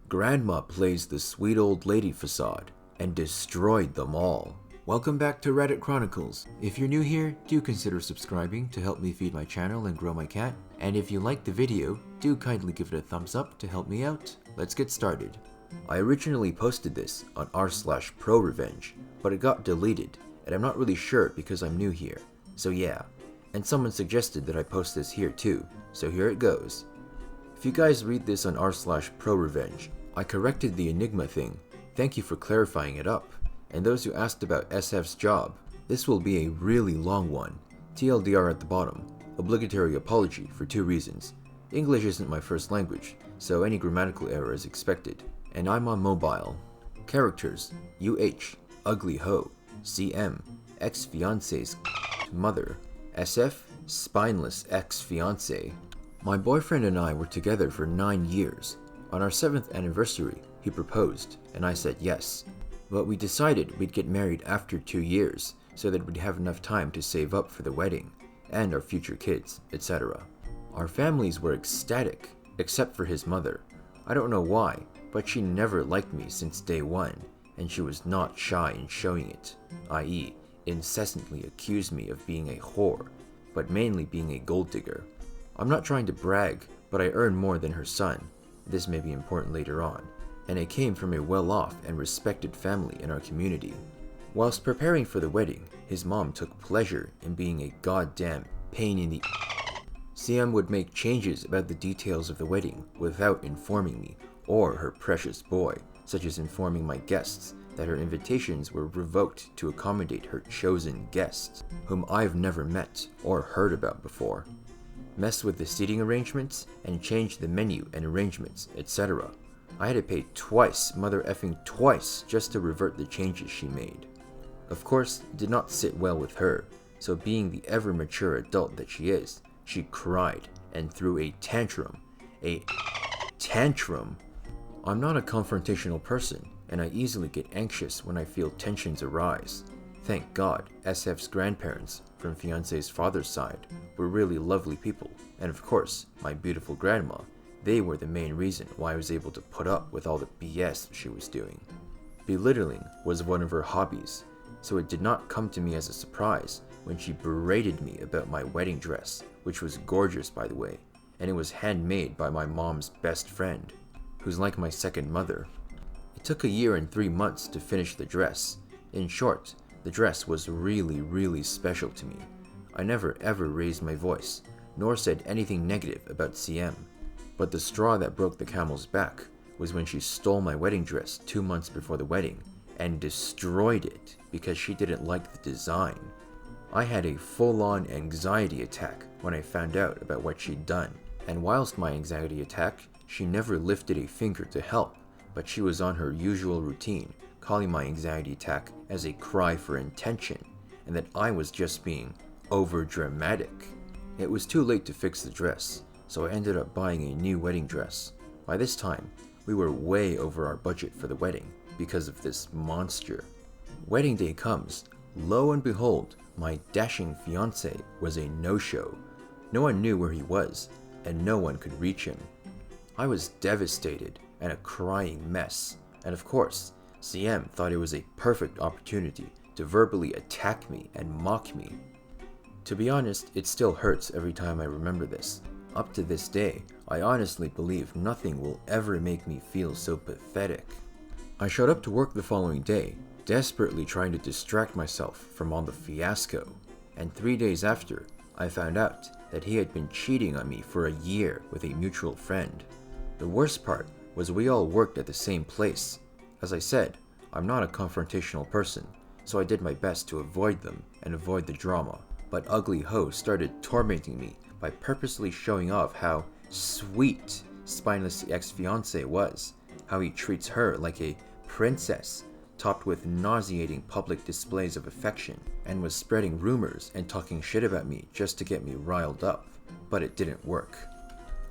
Grandma plays the sweet old lady facade and destroyed them all. Welcome back to Reddit Chronicles. If you're new here, do consider subscribing to help me feed my channel and grow my cat. And if you liked the video, do kindly give it a thumbs up to help me out. Let's get started. I originally posted this on r/pro-revenge, but it got deleted, and I'm not really sure because I'm new here. So yeah. And someone suggested that I post this here too, so here it goes. If you guys read this on r/pro-revenge, I corrected the Enigma thing. Thank you for clarifying it up. And those who asked about SF's job, this will be a really long one. TLDR at the bottom. Obligatory apology for 2 reasons. English isn't my first language, so any grammatical error is expected. And I'm on mobile. Characters: UH, ugly hoe. CM, ex-fiance's mother. SF, spineless ex-fiance. My boyfriend and I were together for 9 years. On our 7th anniversary, he proposed, and I said yes. But we decided we'd get married after 2 years, so that we'd have enough time to save up for the wedding, and our future kids, etc. Our families were ecstatic, except for his mother. I don't know why, but she never liked me since day one, and she was not shy in showing it, i.e., incessantly accused me of being a whore, but mainly being a gold digger. I'm not trying to brag, but I earn more than her son. This may be important later on, and I came from a well-off and respected family in our community. Whilst preparing for the wedding, his mom took pleasure in being a goddamn pain in the CM would make changes about the details of the wedding without informing me or her precious boy, such as informing my guests that her invitations were revoked to accommodate her chosen guests, whom I've never met or heard about before. Mess with the seating arrangements and change the menu and arrangements, etc. I had to pay twice, mother effing twice, just to revert the changes she made. Of course, it did not sit well with her, so being the ever-mature adult that she is, she cried and threw a tantrum. A tantrum? I'm not a confrontational person, and I easily get anxious when I feel tensions arise. Thank God, SF's grandparents, from fiance's father's side, were really lovely people, and of course, my beautiful grandma. They were the main reason why I was able to put up with all the BS she was doing. Belittling was one of her hobbies, so it did not come to me as a surprise when she berated me about my wedding dress, which was gorgeous by the way, and it was handmade by my mom's best friend, who's like my second mother. It took a year and 3 months to finish the dress. In short, the dress was really special to me. I never ever raised my voice, nor said anything negative about CM. But the straw that broke the camel's back was when she stole my wedding dress 2 months before the wedding and destroyed it because she didn't like the design. I had a full-on anxiety attack when I found out about what she'd done, and whilst my anxiety attack, she never lifted a finger to help, but she was on her usual routine, calling my anxiety attack as a cry for attention, and that I was just being over-dramatic. It was too late to fix the dress, so I ended up buying a new wedding dress. By this time, we were way over our budget for the wedding because of this monster. Wedding day comes. Lo and behold, my dashing fiancé was a no-show. No one knew where he was, and no one could reach him. I was devastated and a crying mess, and of course, CM thought it was a perfect opportunity to verbally attack me and mock me. To be honest, it still hurts every time I remember this. Up to this day, I honestly believe nothing will ever make me feel so pathetic. I showed up to work the following day, desperately trying to distract myself from all the fiasco, and 3 days after, I found out that he had been cheating on me for a year with a mutual friend. The worst part was we all worked at the same place. As I said, I'm not a confrontational person, so I did my best to avoid them and avoid the drama, but Ugly Ho started tormenting me by purposely showing off how sweet spineless ex-fiancé was, how he treats her like a princess, topped with nauseating public displays of affection, and was spreading rumors and talking shit about me just to get me riled up, but it didn't work.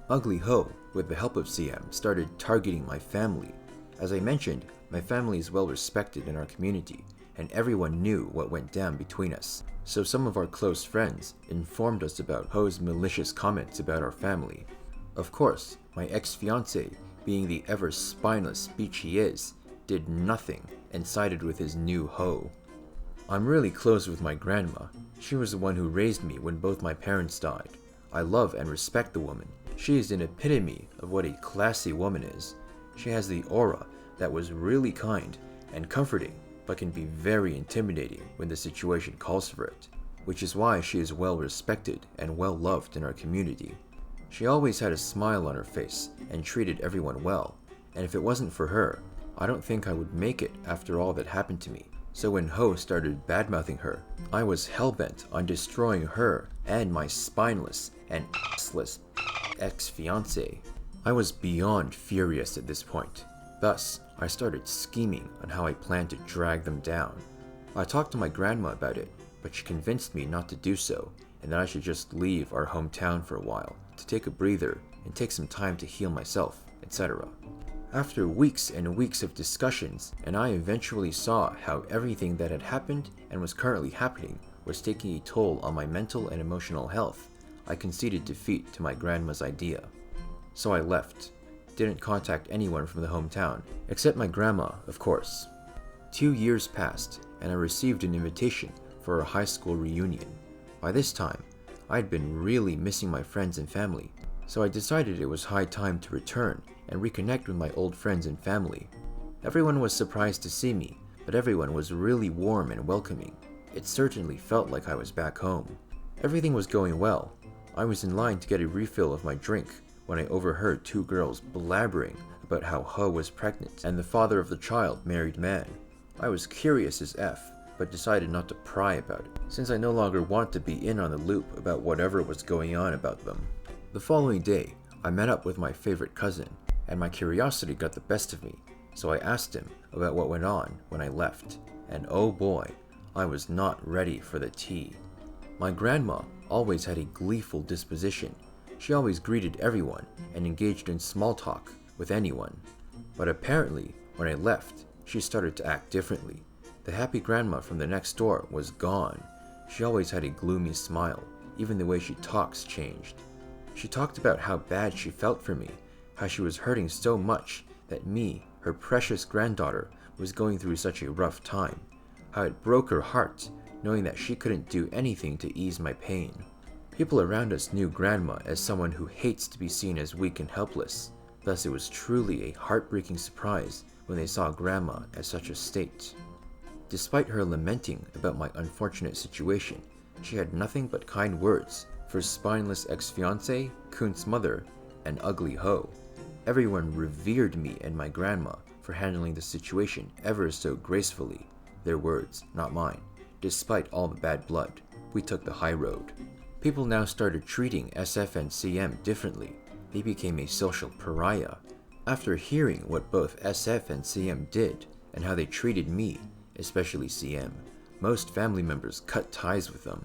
Ugly Ho, with the help of CM, started targeting my family. As I mentioned, my family is well respected in our community, and everyone knew what went down between us, so some of our close friends informed us about Ho's malicious comments about our family. Of course, my ex-fiancé being the ever spineless beach he is, did nothing and sided with his new hoe. I'm really close with my grandma. She was the one who raised me when both my parents died. I love and respect the woman. She is an epitome of what a classy woman is. She has the aura that was really kind and comforting, but can be very intimidating when the situation calls for it, which is why she is well respected and well loved in our community. She always had a smile on her face and treated everyone well, and if it wasn't for her, I don't think I would make it after all that happened to me. So when Ho started badmouthing her, I was hellbent on destroying her and my spineless and assless ex-fiancé. I was beyond furious at this point. Thus, I started scheming on how I planned to drag them down. I talked to my grandma about it, but she convinced me not to do so and that I should just leave our hometown for a while to take a breather and take some time to heal myself, etc. After weeks and weeks of discussions, and I eventually saw how everything that had happened and was currently happening was taking a toll on my mental and emotional health, I conceded defeat to my grandma's idea. So I left. Didn't contact anyone from the hometown, except my grandma, of course. 2 years passed, and I received an invitation for a high school reunion. By this time, I'd been really missing my friends and family, so I decided it was high time to return and reconnect with my old friends and family. Everyone was surprised to see me, but everyone was really warm and welcoming. It certainly felt like I was back home. Everything was going well. I was in line to get a refill of my drink when I overheard 2 girls blabbering about how Ho was pregnant and the father of the child married man. I was curious as F, but decided not to pry about it, since I no longer want to be in on the loop about whatever was going on about them. The following day, I met up with my favorite cousin, and my curiosity got the best of me, so I asked him about what went on when I left, and oh boy, I was not ready for the tea. My grandma always had a gleeful disposition. She always greeted everyone and engaged in small talk with anyone. But apparently, when I left, she started to act differently. The happy grandma from the next door was gone. She always had a gloomy smile. Even the way she talks changed. She talked about how bad she felt for me, how she was hurting so much that me, her precious granddaughter, was going through such a rough time, how it broke her heart knowing that she couldn't do anything to ease my pain. People around us knew Grandma as someone who hates to be seen as weak and helpless, thus it was truly a heartbreaking surprise when they saw Grandma as such a state. Despite her lamenting about my unfortunate situation, she had nothing but kind words for spineless ex-fiancé, Kunt's mother, and ugly Ho. Everyone revered me and my grandma for handling the situation ever so gracefully. Their words, not mine. Despite all the bad blood, we took the high road. People now started treating SF and CM differently. They became a social pariah. After hearing what both SF and CM did and how they treated me, especially CM, most family members cut ties with them.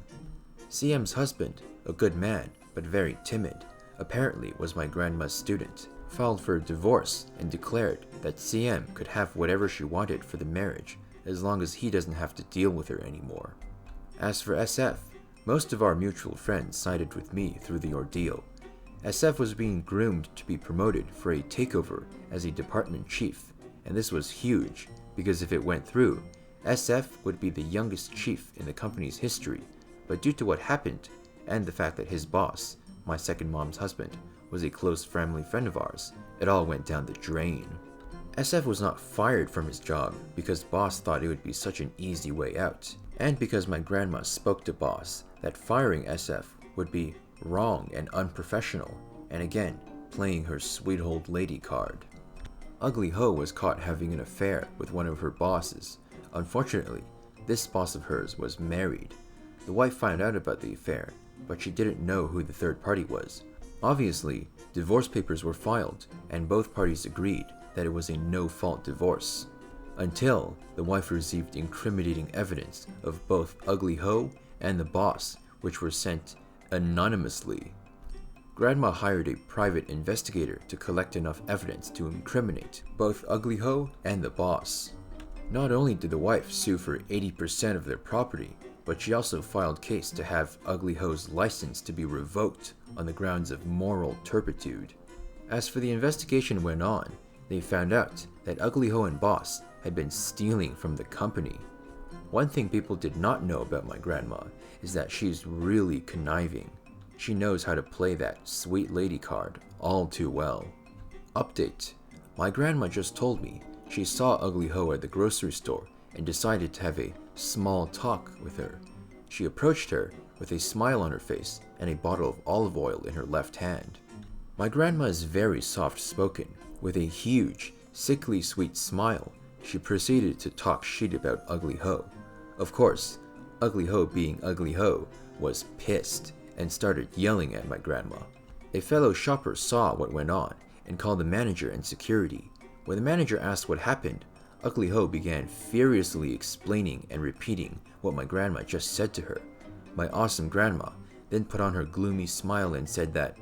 CM's husband, a good man but very timid, apparently was my grandma's student, filed for a divorce and declared that CM could have whatever she wanted for the marriage as long as he doesn't have to deal with her anymore. As for SF, most of our mutual friends sided with me through the ordeal. SF was being groomed to be promoted for a takeover as a department chief, and this was huge because if it went through, SF would be the youngest chief in the company's history, but due to what happened and the fact that his boss, my second mom's husband, was a close family friend of ours, it all went down the drain. SF was not fired from his job because boss thought it would be such an easy way out, and because my grandma spoke to boss that firing SF would be wrong and unprofessional, and again, playing her sweet old lady card. Ugly Ho was caught having an affair with one of her bosses. Unfortunately, this boss of hers was married. The wife found out about the affair, but she didn't know who the third party was. Obviously, divorce papers were filed, and both parties agreed that it was a no-fault divorce. Until the wife received incriminating evidence of both Ugly Ho and the boss, which were sent anonymously. Grandma hired a private investigator to collect enough evidence to incriminate both Ugly Ho and the boss. Not only did the wife sue for 80% of their property, but she also filed case to have Ugly Ho's license to be revoked on the grounds of moral turpitude. As for the investigation went on, they found out that Ugly Ho and Boss had been stealing from the company. One thing people did not know about my grandma is that she's really conniving. She knows how to play that sweet lady card all too well. Update: my grandma just told me she saw Ugly Ho at the grocery store and decided to have a small talk with her. She approached her with a smile on her face and a bottle of olive oil in her left hand. My grandma is very soft-spoken. With a huge, sickly sweet smile, she proceeded to talk shit about Ugly Ho. Of course, Ugly Ho, being Ugly Ho, was pissed and started yelling at my grandma. A fellow shopper saw what went on and called the manager and security. When the manager asked what happened, Ugly Ho began furiously explaining and repeating what my grandma just said to her. My awesome grandma then put on her gloomy smile and said that,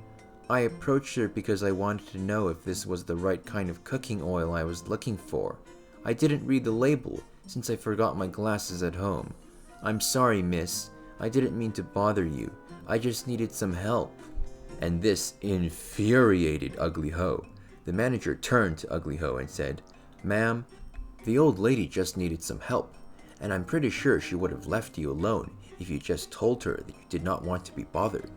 "I approached her because I wanted to know if this was the right kind of cooking oil I was looking for. I didn't read the label since I forgot my glasses at home. I'm sorry, miss. I didn't mean to bother you. I just needed some help." And this infuriated Ugly Ho. The manager turned to Ugly Ho and said, "Ma'am, the old lady just needed some help, and I'm pretty sure she would have left you alone if you just told her that you did not want to be bothered."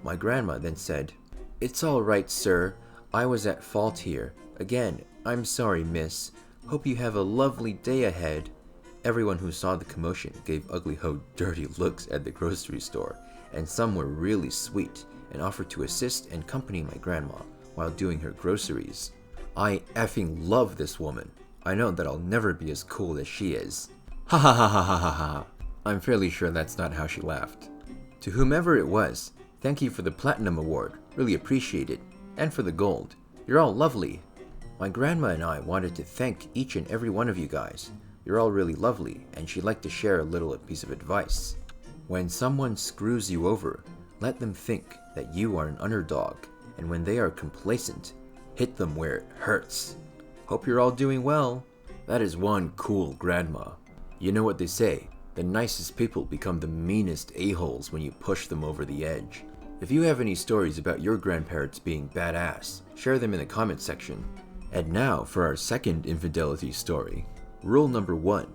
My grandma then said, "It's all right, sir. I was at fault here. Again, I'm sorry, miss. Hope you have a lovely day ahead." Everyone who saw the commotion gave Ugly Ho dirty looks at the grocery store, and some were really sweet and offered to assist and accompany my grandma while doing her groceries. I effing love this woman. I know that I'll never be as cool as she is. Ha ha ha ha ha ha ha. I'm fairly sure that's not how she laughed. To whomever it was, thank you for the Platinum Award. Really appreciate it. And for the gold. You're all lovely. My grandma and I wanted to thank each and every one of you guys. You're all really lovely, and she'd like to share a little piece of advice. When someone screws you over, let them think that you are an underdog, and when they are complacent, hit them where it hurts. Hope you're all doing well. That is one cool grandma. You know what they say, the nicest people become the meanest a-holes when you push them over the edge. If you have any stories about your grandparents being badass, share them in the comment section. And now for our second infidelity story. Rule number 1,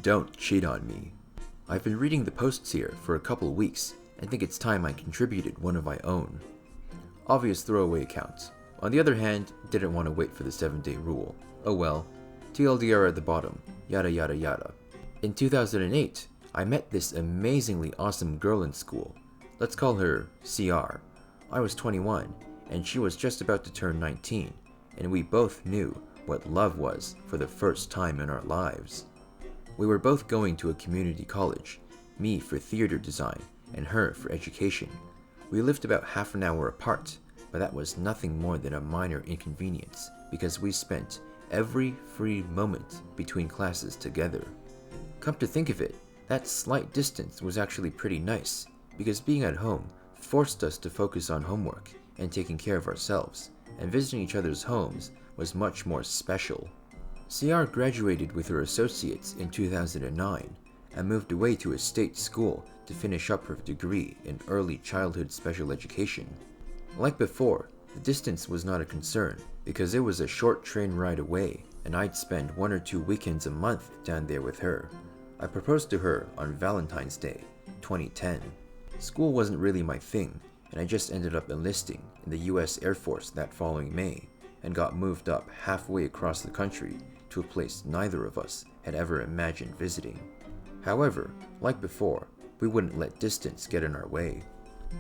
don't cheat on me. I've been reading the posts here for a couple weeks and think it's time I contributed one of my own. Obvious throwaway account. On the other hand, didn't want to wait for the 7-day rule. Oh well, TLDR at the bottom, yada yada yada. In 2008, I met this amazingly awesome girl in school. Let's call her CR. I was 21, and she was just about to turn 19, and we both knew what love was for the first time in our lives. We were both going to a community college, me for theater design, and her for education. We lived about half an hour apart, but that was nothing more than a minor inconvenience because we spent every free moment between classes together. Come to think of it, that slight distance was actually pretty nice, because being at home forced us to focus on homework and taking care of ourselves, and visiting each other's homes was much more special. CR graduated with her associates in 2009 and moved away to a state school to finish up her degree in early childhood special education. Like before, the distance was not a concern because it was a short train ride away and I'd spend 1 or 2 weekends a month down there with her. I proposed to her on Valentine's Day, 2010. School wasn't really my thing, and I just ended up enlisting in the US Air Force that following May and got moved up halfway across the country to a place neither of us had ever imagined visiting. However, like before, we wouldn't let distance get in our way.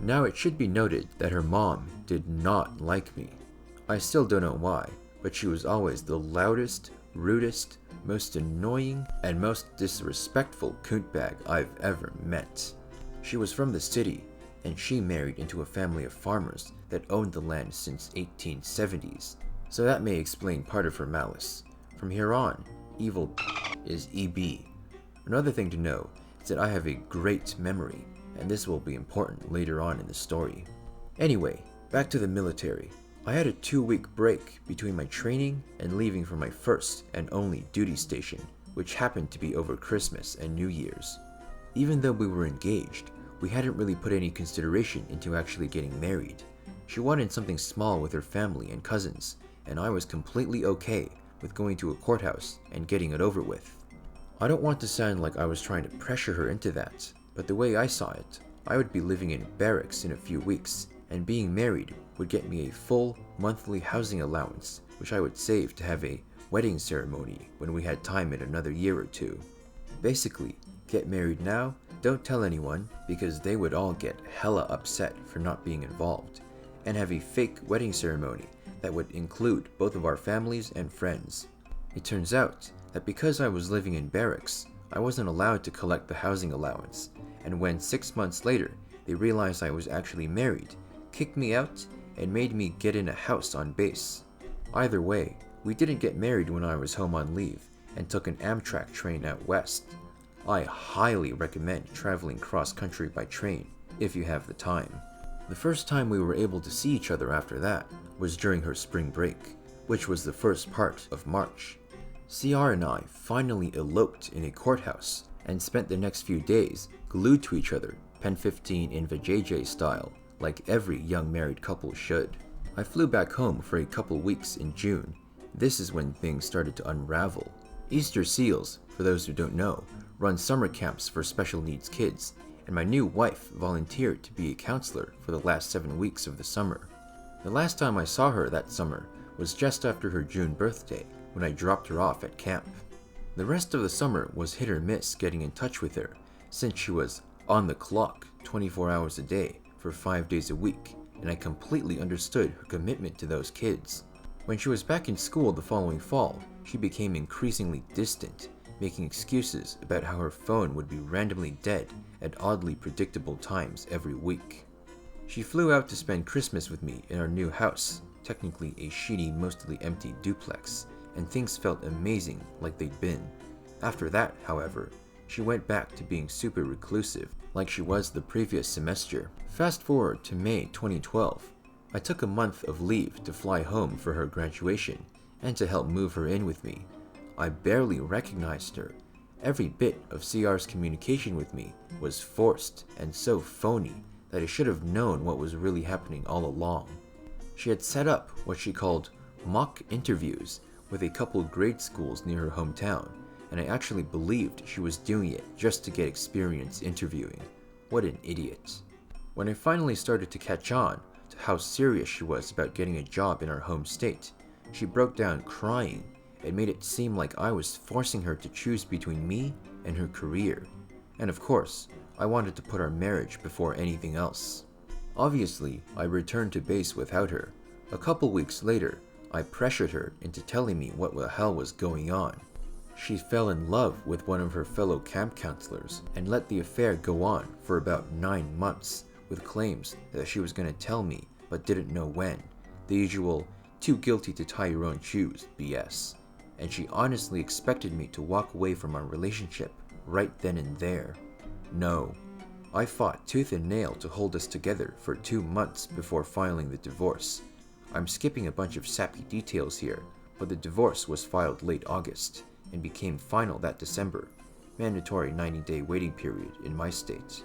Now it should be noted that her mom did not like me. I still don't know why, but she was always the loudest, rudest, most annoying, and most disrespectful coonbag I've ever met. She was from the city, and she married into a family of farmers that owned the land since 1870s, so that may explain part of her malice. From here on, evil is EB. Another thing to know is that I have a great memory, and this will be important later on in the story. Anyway, back to the military. I had a 2-week break between my training and leaving for my first and only duty station, which happened to be over Christmas and New Year's. Even though we were engaged, we hadn't really put any consideration into actually getting married. She wanted something small with her family and cousins, and I was completely okay with going to a courthouse and getting it over with. I don't want to sound like I was trying to pressure her into that, but the way I saw it, I would be living in barracks in a few weeks, and being married would get me a full monthly housing allowance, which I would save to have a wedding ceremony when we had time in another year or two. Basically, get married now, don't tell anyone because they would all get hella upset for not being involved, and have a fake wedding ceremony that would include both of our families and friends. It turns out that because I was living in barracks, I wasn't allowed to collect the housing allowance, and when 6 months later they realized I was actually married, kicked me out and made me get in a house on base. Either way, we didn't get married when I was home on leave and took an Amtrak train out west. I highly recommend traveling cross-country by train if you have the time. The first time we were able to see each other after that was during her spring break, which was the first part of March. CR and I finally eloped in a courthouse and spent the next few days glued to each other, Pen 15 in vajayjay style, like every young married couple should. I flew back home for a couple weeks in June. This is when things started to unravel. Easter Seals, for those who don't know, run summer camps for special needs kids, and my new wife volunteered to be a counselor for the last 7 weeks of the summer. The last time I saw her that summer was just after her June birthday, when I dropped her off at camp. The rest of the summer was hit or miss getting in touch with her, since she was on the clock 24 hours a day for 5 days a week, and I completely understood her commitment to those kids. When she was back in school the following fall, she became increasingly distant, making excuses about how her phone would be randomly dead at oddly predictable times every week. She flew out to spend Christmas with me in our new house, technically a shitty, mostly empty duplex, and things felt amazing like they'd been. After that, however, she went back to being super reclusive, like she was the previous semester. Fast forward to May 2012. I took a month of leave to fly home for her graduation and to help move her in with me. I barely recognized her. Every bit of CR's communication with me was forced and so phony that I should have known what was really happening all along. She had set up what she called mock interviews with a couple grade schools near her hometown, and I actually believed she was doing it just to get experience interviewing. What an idiot. When I finally started to catch on to how serious she was about getting a job in our home state, she broke down crying and made it seem like I was forcing her to choose between me and her career. And of course, I wanted to put our marriage before anything else. Obviously, I returned to base without her. A couple weeks later, I pressured her into telling me what the hell was going on. She fell in love with one of her fellow camp counselors and let the affair go on for about 9 months, with claims that she was going to tell me but didn't know when. The usual too guilty to tie your own shoes BS. And she honestly expected me to walk away from our relationship right then and there. No. I fought tooth and nail to hold us together for 2 months before filing the divorce. I'm skipping a bunch of sappy details here, but the divorce was filed late August and became final that December, mandatory 90-day waiting period in my state.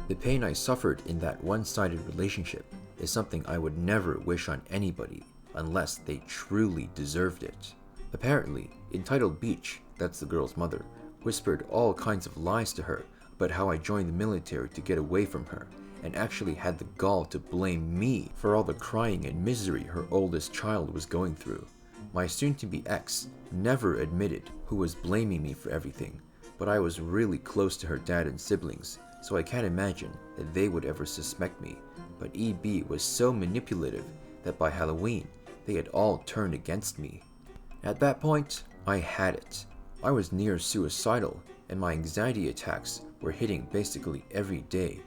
The pain I suffered in that one-sided relationship is something I would never wish on anybody unless they truly deserved it. Apparently, Entitled Beach, that's the girl's mother, whispered all kinds of lies to her about how I joined the military to get away from her, and actually had the gall to blame me for all the crying and misery her oldest child was going through. My soon-to-be ex never admitted who was blaming me for everything, but I was really close to her dad and siblings, so I can't imagine that they would ever suspect me. But EB was so manipulative that by Halloween, they had all turned against me. At that point, I had it. I was near suicidal, and my anxiety attacks were hitting basically every day.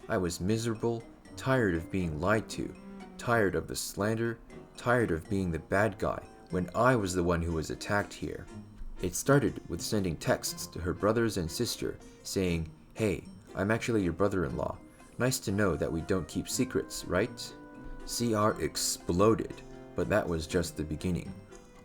I was miserable, tired of being lied to, tired of the slander, tired of being the bad guy when I was the one who was attacked here. It started with sending texts to her brothers and sister saying, "Hey, I'm actually your brother-in-law. Nice to know that we don't keep secrets, right?" CR exploded, but that was just the beginning.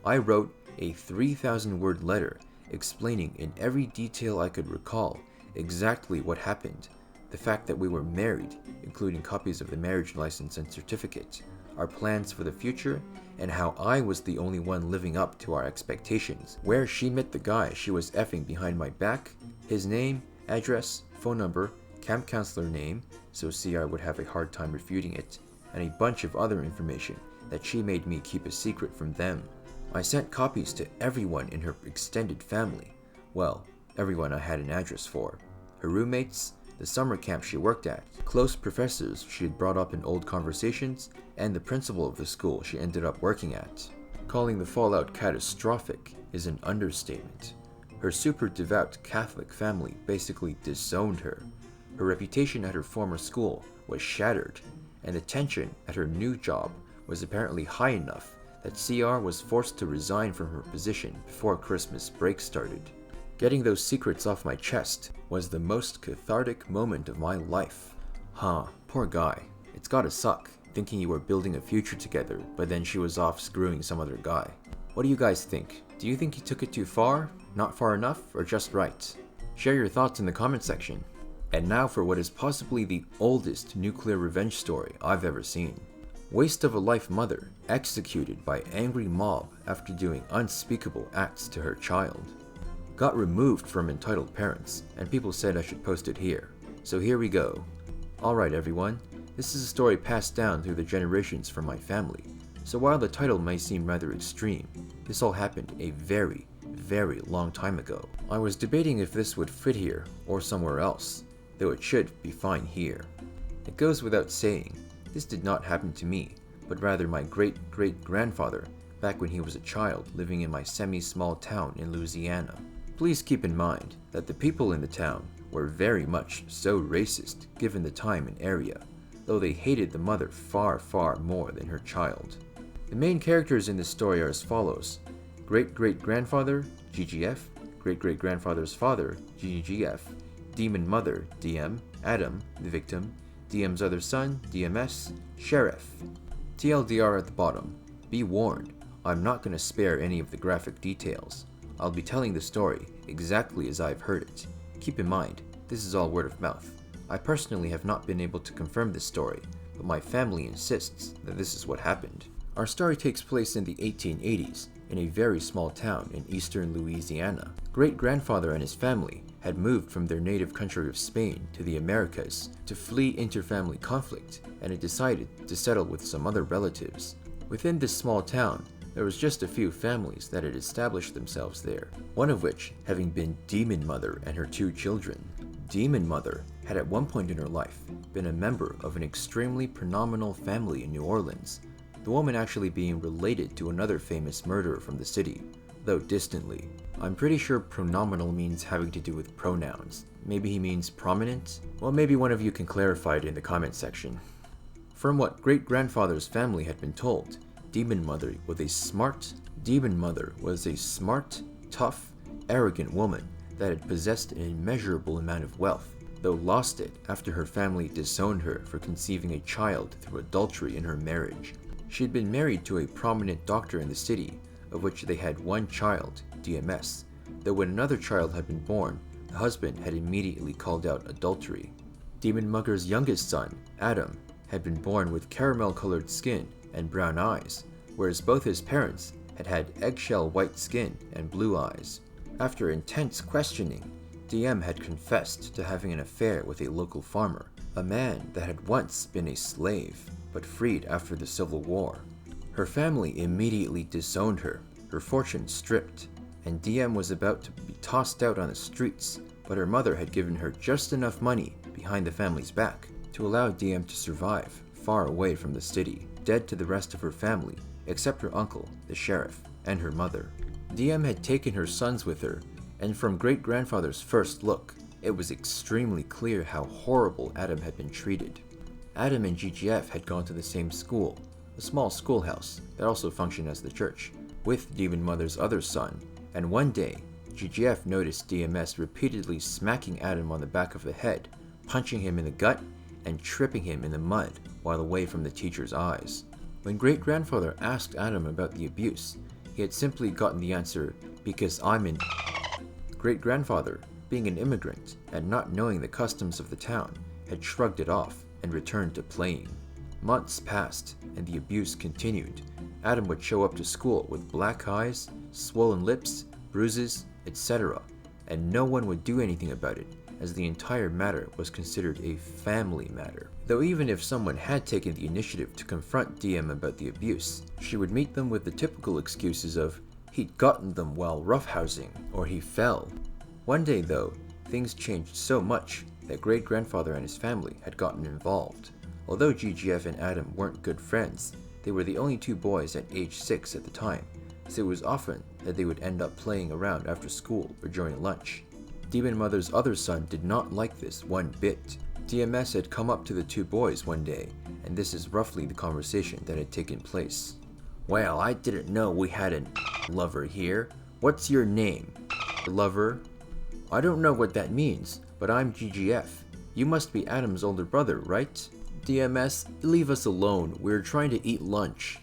I wrote a 3,000-word letter explaining in every detail I could recall exactly what happened, the fact that we were married, including copies of the marriage license and certificate, our plans for the future, and how I was the only one living up to our expectations, where she met the guy she was effing behind my back, his name, address, phone number, camp counselor name, so CR would have a hard time refuting it, and a bunch of other information that she made me keep a secret from them. I sent copies to everyone in her extended family. Well, everyone I had an address for. Her roommates, the summer camp she worked at, close professors she had brought up in old conversations, and the principal of the school she ended up working at. Calling the fallout catastrophic is an understatement. Her super devout Catholic family basically disowned her. Her reputation at her former school was shattered, and the tension at her new job was apparently high enough that CR was forced to resign from her position before Christmas break started. Getting those secrets off my chest was the most cathartic moment of my life. Poor guy. It's gotta suck, thinking you were building a future together, but then she was off screwing some other guy. What do you guys think? Do you think he took it too far, not far enough, or just right? Share your thoughts in the comment section. And now for what is possibly the oldest nuclear revenge story I've ever seen. Waste of a life mother executed by angry mob after doing unspeakable acts to her child. Got removed from entitled parents, and people said I should post it here. So here we go. Alright everyone, this is a story passed down through the generations from my family. So while the title may seem rather extreme, this all happened a very, very long time ago. I was debating if this would fit here or somewhere else, though it should be fine here. It goes without saying, this did not happen to me, but rather my great-great-grandfather back when he was a child living in my semi-small town in Louisiana. Please keep in mind that the people in the town were very much so racist given the time and area, though they hated the mother far, far more than her child. The main characters in this story are as follows: great-great-grandfather, GGF, great-great-grandfather's father, GGF, demon mother, DM, Adam, the victim, DM's other son, DMS, Sheriff. TLDR at the bottom. Be warned, I'm not going to spare any of the graphic details. I'll be telling the story exactly as I've heard it. Keep in mind, this is all word of mouth. I personally have not been able to confirm this story, but my family insists that this is what happened. Our story takes place in the 1880s, in a very small town in eastern Louisiana. Great-grandfather and his family had moved from their native country of Spain to the Americas to flee interfamily conflict, and had decided to settle with some other relatives. Within this small town, there was just a few families that had established themselves there, one of which having been Demon Mother and her 2 children. Demon Mother had at one point in her life been a member of an extremely pronominal family in New Orleans, the woman actually being related to another famous murderer from the city, though distantly. I'm pretty sure pronominal means having to do with pronouns. Maybe he means prominent? Well, maybe one of you can clarify it in the comment section. From what great-grandfather's family had been told, Demon Mother was a smart, tough, arrogant woman that had possessed an immeasurable amount of wealth, though lost it after her family disowned her for conceiving a child through adultery in her marriage. She had been married to a prominent doctor in the city, of which they had one child, DMS, though when another child had been born, the husband had immediately called out adultery. Demon Mugger's youngest son, Adam, had been born with caramel-colored skin and brown eyes, whereas both his parents had had eggshell white skin and blue eyes. After intense questioning, DM had confessed to having an affair with a local farmer, a man that had once been a slave, but freed after the Civil War. Her family immediately disowned her, her fortune stripped, and DM was about to be tossed out on the streets, but her mother had given her just enough money behind the family's back to allow DM to survive far away from the city, dead to the rest of her family, except her uncle, the sheriff, and her mother. DM had taken her sons with her, and from great-grandfather's first look, it was extremely clear how horrible Adam had been treated. Adam and GGF had gone to the same school, a small schoolhouse that also functioned as the church, with Demon Mother's other son, and one day, GGF noticed DMS repeatedly smacking Adam on the back of the head, punching him in the gut, and tripping him in the mud while away from the teacher's eyes. When great-grandfather asked Adam about the abuse, he had simply gotten the answer, "Because I'm in." Great-grandfather, being an immigrant and not knowing the customs of the town, had shrugged it off and returned to playing. Months passed, and the abuse continued. Adam would show up to school with black eyes, swollen lips, bruises, etc., and no one would do anything about it, as the entire matter was considered a family matter. Though even if someone had taken the initiative to confront DM about the abuse, she would meet them with the typical excuses of, he'd gotten them while roughhousing, or he fell. One day though, things changed so much that great-grandfather and his family had gotten involved. Although GGF and Adam weren't good friends, they were the only two boys at age 6 at the time, so it was often that they would end up playing around after school or during lunch. Demon Mother's other son did not like this one bit. DMS had come up to the two boys one day, and this is roughly the conversation that had taken place. "Well, I didn't know we had a lover here. What's your name?" "Lover?" "I don't know what that means, but I'm GGF. You must be Adam's older brother, right?" "DMS, leave us alone. We're trying to eat lunch."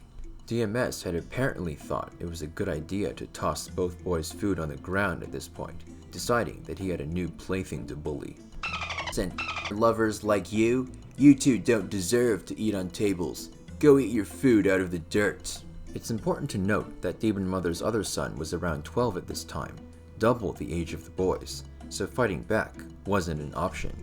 DMS had apparently thought it was a good idea to toss both boys' food on the ground at this point, deciding that he had a new plaything to bully. "And lovers like you two don't deserve to eat on tables. Go eat your food out of the dirt." It's important to note that Demon Mother's other son was around 12 at this time, double the age of the boys, so fighting back wasn't an option,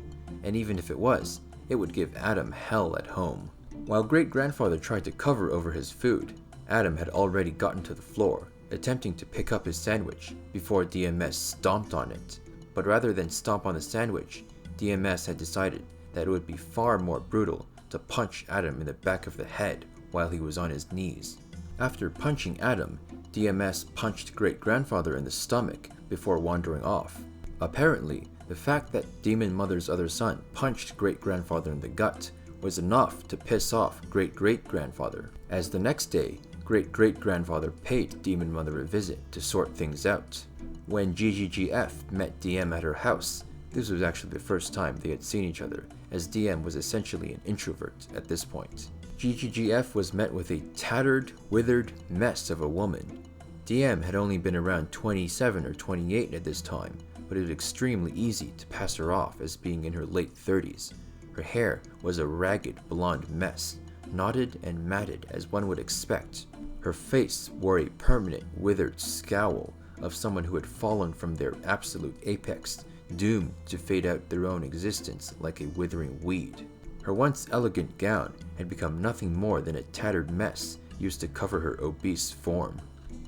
and even if it was, it would give Adam hell at home. While great-grandfather tried to cover over his food, Adam had already gotten to the floor, attempting to pick up his sandwich before DMS stomped on it. But rather than stomp on the sandwich, DMS had decided that it would be far more brutal to punch Adam in the back of the head while he was on his knees. After punching Adam, DMS punched great-grandfather in the stomach before wandering off. Apparently, the fact that Demon Mother's other son punched great-grandfather in the gut was enough to piss off great-great-grandfather, as the next day, great-great-grandfather paid Demon Mother a visit to sort things out. When GGGF met DM at her house, this was actually the first time they had seen each other, as DM was essentially an introvert at this point. GGGF was met with a tattered, withered mess of a woman. DM had only been around 27 or 28 at this time, but it was extremely easy to pass her off as being in her late 30s. Her hair was a ragged blonde mess, knotted and matted as one would expect. Her face wore a permanent withered scowl of someone who had fallen from their absolute apex, doomed to fade out their own existence like a withering weed. Her once elegant gown had become nothing more than a tattered mess used to cover her obese form.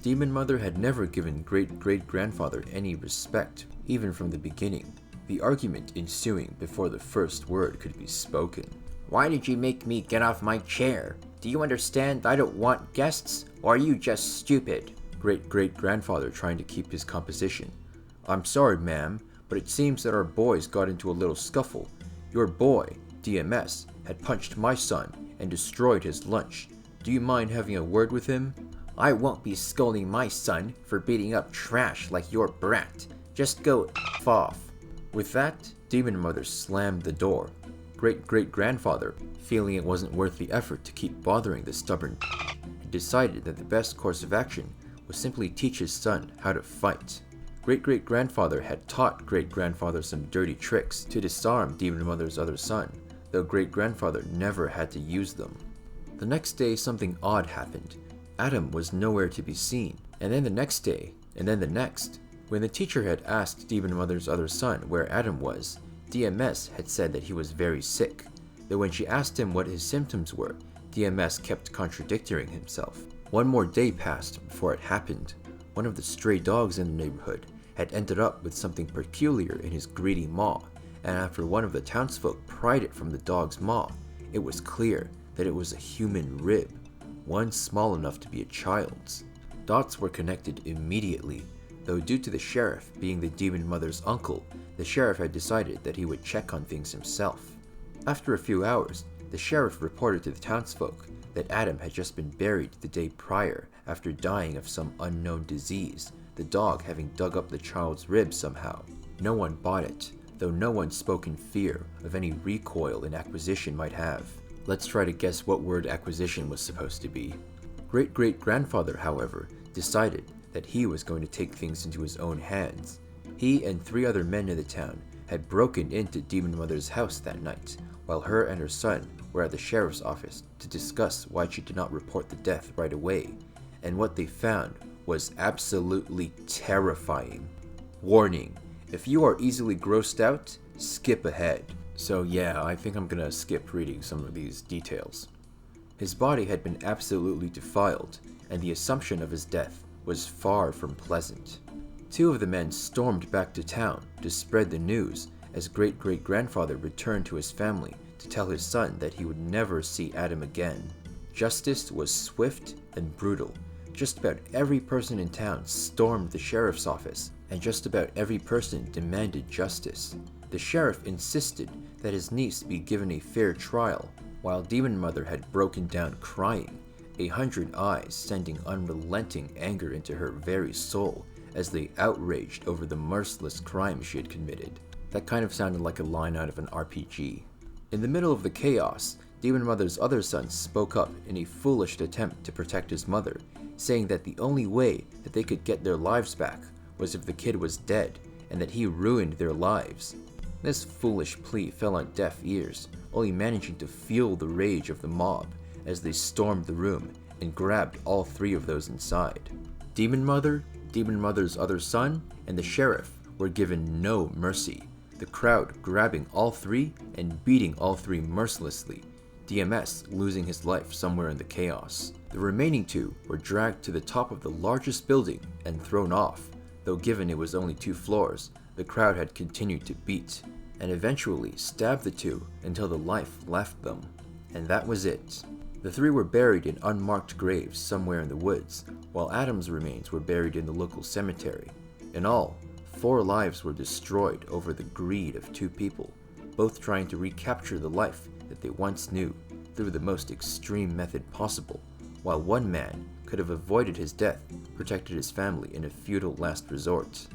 Demon Mother had never given great-great-grandfather any respect, even from the beginning, the argument ensuing before the first word could be spoken. "Why did you make me get off my chair? Do you understand I don't want guests, or are you just stupid?" Great-great-grandfather trying to keep his composition. "I'm sorry, ma'am, but it seems that our boys got into a little scuffle. Your boy, DMS, had punched my son and destroyed his lunch. Do you mind having a word with him?" "I won't be scolding my son for beating up trash like your brat. Just go F off." With that, Demon Mother slammed the door. Great-great-grandfather, feeling it wasn't worth the effort to keep bothering the stubborn had decided that the best course of action was simply teach his son how to fight. Great-great-grandfather had taught great-grandfather some dirty tricks to disarm Demon Mother's other son, though great-grandfather never had to use them. The next day something odd happened. Adam was nowhere to be seen, and then the next day, and then the next. When the teacher had asked Demon Mother's other son where Adam was, DMS had said that he was very sick, though when she asked him what his symptoms were, DMS kept contradicting himself. One more day passed before it happened. One of the stray dogs in the neighborhood had ended up with something peculiar in his greedy maw, and after one of the townsfolk pried it from the dog's maw, it was clear that it was a human rib, one small enough to be a child's. Dots were connected immediately, though due to the sheriff being the Demon Mother's uncle, the sheriff had decided that he would check on things himself. After a few hours, the sheriff reported to the townsfolk that Adam had just been buried the day prior after dying of some unknown disease, the dog having dug up the child's rib somehow. No one bought it, though no one spoke in fear of any recoil an acquisition might have. Let's try to guess what word acquisition was supposed to be. Great-great-grandfather, however, decided that he was going to take things into his own hands. He and 3 other men in the town had broken into Demon Mother's house that night, while her and her son were at the sheriff's office to discuss why she did not report the death right away, and what they found was absolutely terrifying. Warning, if you are easily grossed out, skip ahead. So yeah, I think I'm gonna skip reading some of these details. His body had been absolutely defiled, and the assumption of his death was far from pleasant. Two of the men stormed back to town to spread the news as great-great-grandfather returned to his family to tell his son that he would never see Adam again. Justice was swift and brutal. Just about every person in town stormed the sheriff's office, and just about every person demanded justice. The sheriff insisted that his niece be given a fair trial, while Demon Mother had broken down crying, 100 eyes sending unrelenting anger into her very soul as they outraged over the merciless crime she had committed. That kind of sounded like a line out of an RPG. In the middle of the chaos, Demon Mother's other son spoke up in a foolish attempt to protect his mother, saying that the only way that they could get their lives back was if the kid was dead, and that he ruined their lives. This foolish plea fell on deaf ears, only managing to fuel the rage of the mob as they stormed the room and grabbed all three of those inside. Demon Mother, Demon Mother's other son, and the sheriff were given no mercy, the crowd grabbing all three and beating all three mercilessly, DMS losing his life somewhere in the chaos. The remaining two were dragged to the top of the largest building and thrown off, though given it was only 2 floors, the crowd had continued to beat, and eventually stabbed the two until the life left them. And that was it. The 3 were buried in unmarked graves somewhere in the woods, while Adam's remains were buried in the local cemetery. In all, 4 lives were destroyed over the greed of 2 people, both trying to recapture the life that they once knew through the most extreme method possible, while one man could have avoided his death, protected his family in a futile last resort.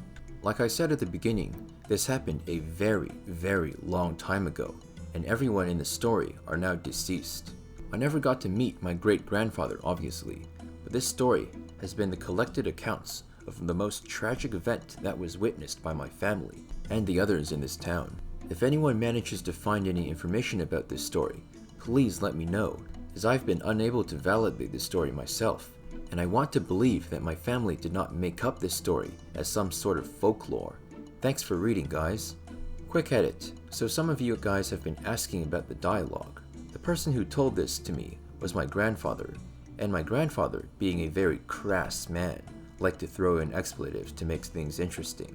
Like I said at the beginning, this happened a very, very long time ago, and everyone in the story are now deceased. I never got to meet my great-grandfather, obviously, but this story has been the collected accounts of the most tragic event that was witnessed by my family and the others in this town. If anyone manages to find any information about this story, please let me know, as I've been unable to validate this story myself, and I want to believe that my family did not make up this story as some sort of folklore. Thanks for reading, guys. Quick edit. So some of you guys have been asking about the dialogue. The person who told this to me was my grandfather, and my grandfather, being a very crass man, liked to throw in expletives to make things interesting.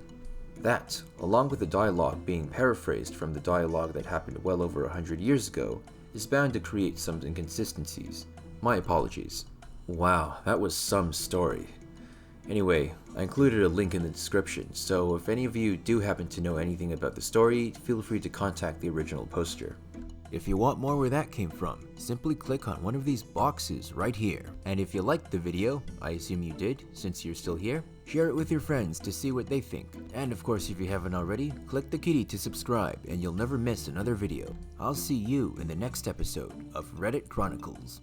That, along with the dialogue being paraphrased from the dialogue that happened well over 100 years ago, is bound to create some inconsistencies. My apologies. Wow, that was some story. Anyway, I included a link in the description, so if any of you do happen to know anything about the story, feel free to contact the original poster. If you want more where that came from, simply click on one of these boxes right here. And if you liked the video, I assume you did since you're still here, share it with your friends to see what they think. And of course, if you haven't already, click the kitty to subscribe and you'll never miss another video. I'll see you in the next episode of Reddit Chronicles.